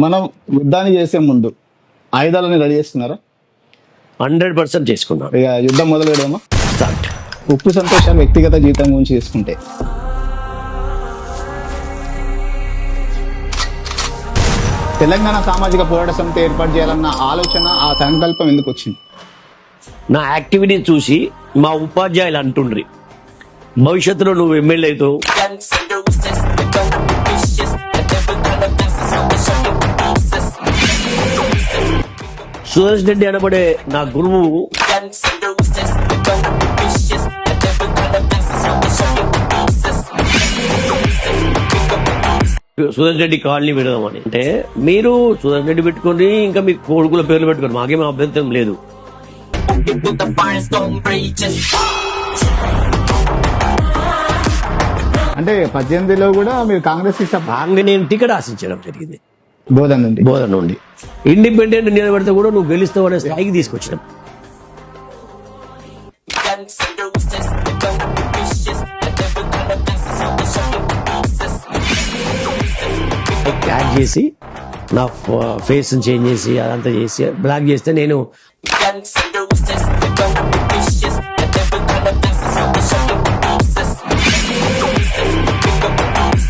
మనం యుద్ధాన్ని చేసే ముందు ఆయుధాలని రెడీ చేసుకున్నారా? 100% చేసుకున్నాను. ఇక యుద్ధం మొదలు పెడదామా? స్టార్ట్. ఉప్పు సంతోషాలు వ్యక్తిగత జీవితం గురించి చేసుకుంటే తెలంగాణ సామాజిక పోరాట సమితి ఏర్పాటు చేయాలన్న ఆలోచన, ఆ సంకల్పం ఎందుకు వచ్చింది? నా యాక్టివిటీ చూసి మా ఉపాధ్యాయులు అంటుండ్రి, భవిష్యత్తులో నువ్వు ఎమ్మెల్యే అవుతావు, సురేష్ రెడ్డి అనబడే నా గురువు సురేష్ రెడ్డి కాలనీ పెడదామని. అంటే మీరు సురేష్ రెడ్డి పెట్టుకొని ఇంకా మీ కొడుకుల పేర్లు పెట్టుకోండి, మాకేమీ అభ్యంతరం లేదు. అంటే 18లో కూడా మీరు కాంగ్రెస్ నేను టికెట్ ఆశించడం జరిగింది బోధన నుండి. ఇండిపెండెంట్ నిలబెడితే కూడా నువ్వు గెలుస్తావు అనే స్థాయికి తీసుకొచ్చినాం. క్యాచ్ చేసి నా ఫేస్ చేంజ్ చేసి అదంతా చేసి బ్లాక్ చేస్తే నేను